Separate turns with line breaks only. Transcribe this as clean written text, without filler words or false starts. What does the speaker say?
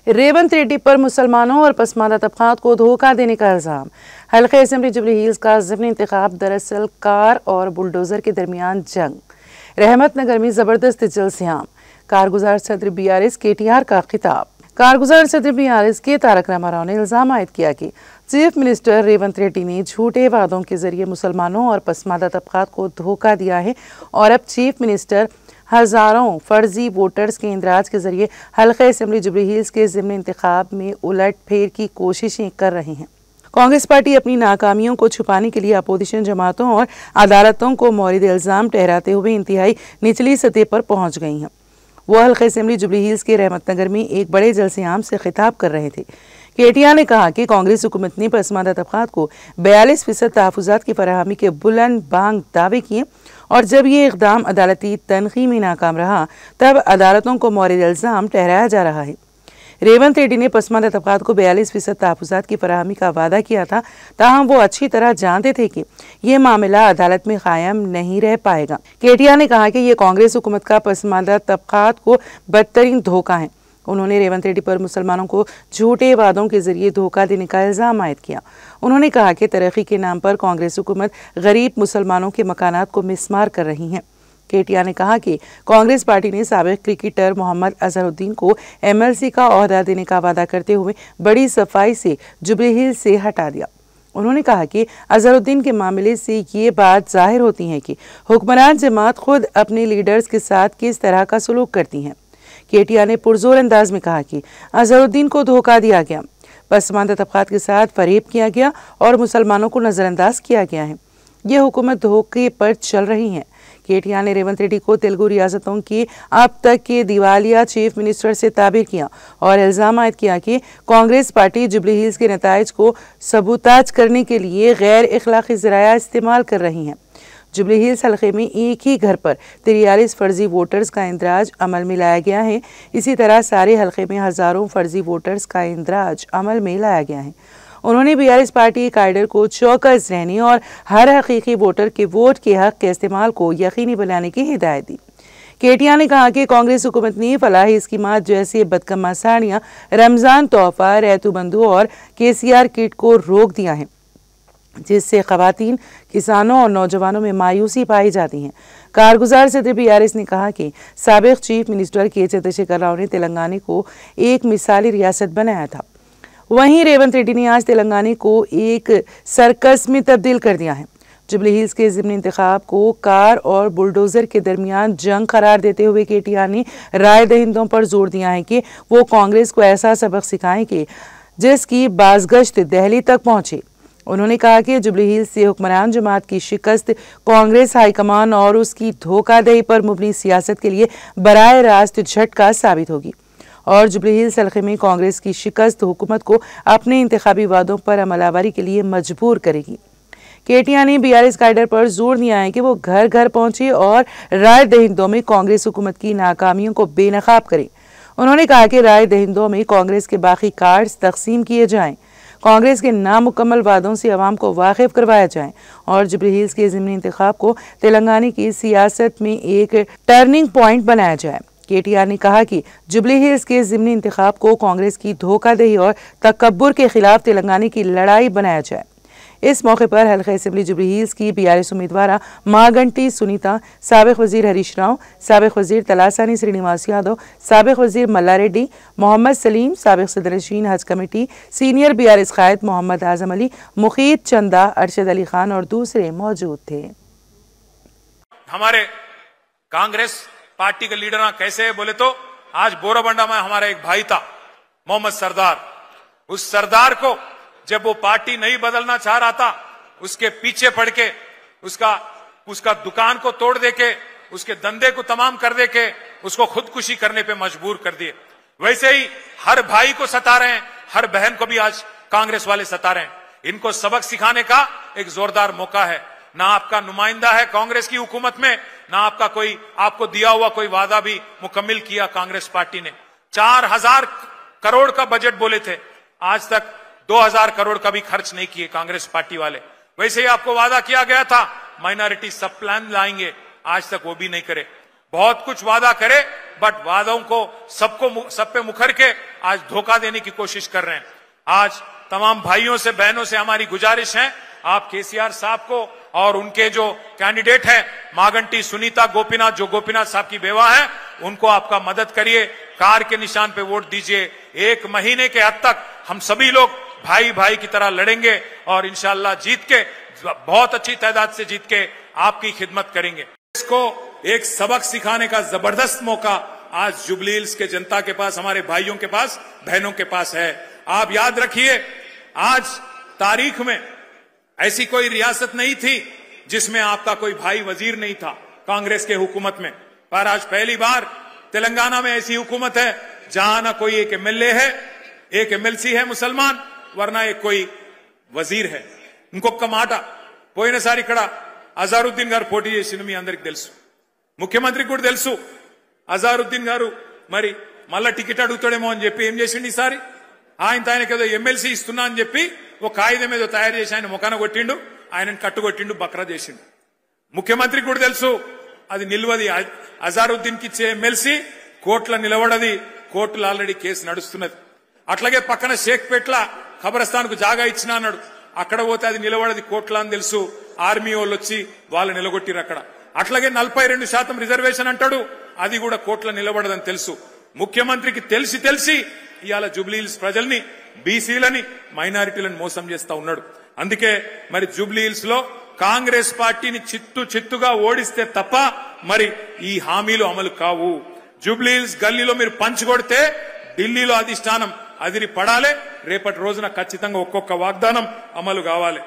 रेवंत रेड्डी पर मुसलमानों और पसमानदा तबकात को धोखा देने का इल्जाम। हल्के असेंबली जुबली हिल्स का ज़िमनी इंतखाब दरअसल कार और बुलडोजर के दरमियान जंग। रहमत नगर में जबरदस्त जलसियाम। कारगुजार सदर BRS KTR का खिताब। कारगुजार सदर BRS के तारक रामाराव ने इल्जाम आयद किया कि चीफ मिनिस्टर रेवंत रेड्डी ने झूठे वादों के जरिए मुसलमानों और पसमानदा तबकात को धोखा दिया है और अब चीफ मिनिस्टर हजारों फर्जी वोटर्स के इंदराज के जरिए हल्के असेंबली जुबली हिल्स के ज़िमनी इंतखाब में उलट फेर की कोशिशें कर रहे हैं। कांग्रेस पार्टी अपनी नाकामियों को छुपाने के लिए अपोजिशन जमातों और अदालतों को मौरिद इल्जाम ठहराते हुए इंतहाई निचली सतह पर पहुंच गई हैं। वो हल्के असेंबली जुबली हिल्स के रहमत नगर में एक बड़े जलसियाम से खिताब कर रहे थे। KTR ने कहा कि कांग्रेस हुकूमत ने पसमानदा तबकात को 42% तहफ़्फ़ुज़ात की फराहमी के बुलंद बांग दावे किए और जब ये इक़दाम अदालती तनख़ी में नाकाम रहा तब अदालतों को मौरिद इल्ज़ाम ठहराया जा रहा है। रेवंत रेड्डी ने पसमानदा तबकात को 42% तहफ़्फ़ुज़ात की फराहमी का वादा किया था, ताहम वो अच्छी तरह जानते थे कि ये मामला अदालत में कायम नहीं रह पाएगा। KTR ने कहा कि ये कांग्रेस हुकूमत का पसमानदा तबकात को बदतरीन धोखा है। उन्होंने रेवंत रेड्डी पर मुसलमानों को झूठे वादों के जरिए धोखा देने का इल्जाम आयद किया। उन्होंने कहा कि तरक्की के नाम पर कांग्रेस हुकूमत गरीब मुसलमानों के मकानात को मिसमार कर रही है। KTR ने कहा कि कांग्रेस पार्टी ने साबिक क्रिकेटर मोहम्मद अजहरुद्दीन को MLC का ओहदा देने का वादा करते हुए बड़ी सफाई से जुबली हिल्स से हटा दिया। उन्होंने कहा कि अजहरुद्दीन के मामले से ये बात जाहिर होती है कि हुक्मरान जमात खुद अपने लीडर्स के साथ किस तरह का सलूक करती हैं। KTR ने पुरजोर अंदाज में कहा कि अजहरुद्दीन को धोखा दिया गया, पसमानदा तबकात के साथ फरेब किया गया और मुसलमानों को नजरअंदाज किया गया है। यह हुकूमत धोखे पर चल रही है। KTR ने रेवंत रेड्डी को तेलुगु रियासतों के अब तक के दिवालिया चीफ मिनिस्टर से ताबिर किया और इल्जाम आयद किया कि कांग्रेस पार्टी जुबली हिल्स के नताइज को सबूताज करने के लिए गैर इखलाकी ज़राया इस्तेमाल कर रही हैं। जुबली हिल्स हल्के में एक ही घर पर 43 फर्जी वोटर्स का इंदराज अमल में लाया गया है। इसी तरह सारे हल्के में हजारों फर्जी वोटर्स का इंदराज अमल में लाया गया है। उन्होंने BRS पार्टी कायडर को चौकस रहने और हर हकीकी वोटर के वोट के हक के इस्तेमाल को यकीनी बनाने की हिदायत दी। KTR ने कहा कि कांग्रेस हुकूमत ने फलाही स्कीमात जैसे बदकम्मा साड़ियाँ, रमज़ान तोहफा, रैतुबंधु और KCR किट को रोक दिया है, जिससे खवातीन, किसानों और नौजवानों में मायूसी पाई जाती है। कारगुजार सदर BRS ने कहा कि साबिक chief minister K Chandrashekhar Rao ने तेलंगाना को एक मिसाली रियासत बनाया था। वहीं रेवंत रेड्डी ने आज तेलंगाना को एक सर्कस में तब्दील कर दिया है। जुबली हिल्स के ज़िमनी इंतखाब को कार और बुलडोजर के दरमियान जंग करार देते हुए KTR ने राय दहिंदों पर जोर दिया है कि वो कांग्रेस को ऐसा सबक सिखाएं कि जिसकी बाज़गश्त दिल्ली तक पहुंचे। उन्होंने कहा कि जुबली हिल्स से हुक्मरान जमात की शिकस्त कांग्रेस हाईकमान और उसकी धोखाधड़ी पर मुबनी सियासत के लिए बराह रास्त झटका साबित होगी और जुबली हिल्स हल्के में कांग्रेस की शिकस्त हुकूमत को अपने इंतखाबी वादों पर अमलावरी के लिए मजबूर करेगी। KTR ने BRS कायडर पर जोर दिया है कि वो घर घर पहुंचे और राय दहिंदों में कांग्रेस हुकूमत की नाकामियों को बेनकाब करे। उन्होंने कहा कि राय दहिंदों में कांग्रेस के बाकी कार्ड्स तकसीम किए जाएं, कांग्रेस के नामुकम्मल वादों से अवाम को वाकिफ करवाया जाए और जुबली हिल्स के ज़िमनी इंतखाब को तेलंगाना की सियासत में एक टर्निंग पॉइंट बनाया जाए। KTR ने कहा कि जुबली हिल्स के ज़िमनी इंतखाब को कांग्रेस की धोखाधड़ी और तकब्बुर के खिलाफ तेलंगाना की लड़ाई बनाया जाए। इस मौके पर हल्के असेंबली जुबली हिल्स की BRS उम्मीदवार मागंटी सुनीता, साबिक वजीर हरीश राव, साबिक वजीर तलासानी श्रीनिवास यादव, साबिक वजीर मल्ला रेड्डी, मोहम्मद सलीम, साबिक सदरनशीन हज कमेटी, सीनियर BRS कायद मोहम्मद आजम अली, मुखीद चंदा, अरशद अली खान और दूसरे मौजूद थे।
हमारे कांग्रेस पार्टी के लीडर कैसे है बोले तो आज बोराबंडा में हमारा एक भाई था मोहम्मद सरदार। उस सरदार को जब वो पार्टी नहीं बदलना चाह रहा था, उसके पीछे पड़ के उसका दुकान को तोड़ देके, उसके धंधे को तमाम कर देके उसको खुदकुशी करने पे मजबूर कर दिए। वैसे ही हर भाई को सता रहे हैं, हर बहन को भी आज कांग्रेस वाले सता रहे हैं। इनको सबक सिखाने का एक जोरदार मौका है। ना आपका नुमाइंदा है कांग्रेस की हुकूमत में, ना आपको दिया हुआ कोई वादा भी मुकम्मिल किया कांग्रेस पार्टी ने। 4000 करोड़ का बजट बोले थे, आज तक 2000 करोड़ का भी खर्च नहीं किए कांग्रेस पार्टी वाले। वैसे ही आपको वादा किया गया था माइनॉरिटी सब प्लान लाएंगे, आज तक वो भी नहीं करे। बहुत कुछ वादा करे बट वादों को सब पे मुखर के आज धोखा देने की कोशिश कर रहे हैं। आज तमाम भाइयों से बहनों से हमारी गुजारिश है, आप केसीआर साहब को और उनके जो कैंडिडेट हैं मागंटी सुनीता गोपीनाथ, जो गोपीनाथ साहब की बेवा है, उनको आपका मदद करिए, कार के निशान पे वोट दीजिए। 1 महीने के हद तक हम सभी लोग भाई भाई की तरह लड़ेंगे और इंशाअल्लाह जीत के, बहुत अच्छी तादाद से जीत के आपकी खिदमत करेंगे। इसको एक सबक सिखाने का जबरदस्त मौका आज जुबली हिल्स के जनता के पास, हमारे भाइयों के पास, बहनों के पास है। आप याद रखिए, आज तारीख में ऐसी कोई रियासत नहीं थी जिसमें आपका कोई भाई वजीर नहीं था कांग्रेस के हुकूमत में, पर आज पहली बार तेलंगाना में ऐसी हुकूमत है जहां ना कोई एक एमएलए है, एक एमएलसी है मुसलमान, वरना एक कोई वजीर है। ఇంకొక మాట, పోయినసారి ఇక్కడ అజారుద్దీన్ గారు పోటీ చేసింది మీ అందరికి తెలుసు, ముఖ్యమంత్రికి కూడా తెలుసు। అజారుద్దీన్ గారు మరి మళ్ళా టికెట్ అడుగుతాడేమో అని చెప్పి ఏం చేసిండు ఈసారి, ఆయనకి ఏదో ఎమ్మెల్సీ ఇస్తున్నా అని చెప్పి ఒక కాగితం ఏదో తయారు చేసి ఆయన ముఖాన కొట్టిండు, ఆయనను కట్టుకొట్టిండు, బక్రా చేసిండు। ముఖ్యమంత్రికి కూడా తెలుసు అది నిల్వది, అజారుద్దీన్ కి ఇచ్చే ఎమ్మెల్సీ కోర్టుల నిలబడది, కోర్టులో ఆల్రెడీ కేసు నడుస్తున్నది। అట్లాగే పక్కన షేక్పేట్ల ఖబరస్థాన్ కు జాగా ఇచ్చినా అన్నాడు, అక్కడ పోతే అది నిలబడది కోట్ల అని తెలుసు, ఆర్మీ వాళ్ళు వచ్చి వాళ్ళు నిలగొట్టిరు అక్కడ। అట్లాగే 42% రిజర్వేషన్ అంటాడు, అది కూడా కోట్ల నిలబడదని తెలుసు। ముఖ్యమంత్రికి తెలిసి ఇవాళ జూబ్లీ హిల్స్ ప్రజల్ని, బీసీలని, మైనారిటీలను మోసం చేస్తా ఉన్నాడు। అందుకే మరి జూబ్లీ హిల్స్ లో కాంగ్రెస్ పార్టీని చిత్తుగా ఓడిస్తే తప్ప మరి ఈ హామీలు అమలు కావు। జూబ్లీ హిల్స్ గల్లీలో మీరు పంచుకొడితే ఢిల్లీలో అధిష్టానం అదిరి పడాలి, రేపటి రోజున ఖచ్చితంగా ఒక్కొక్క వాగ్దానం అమలు కావాలి।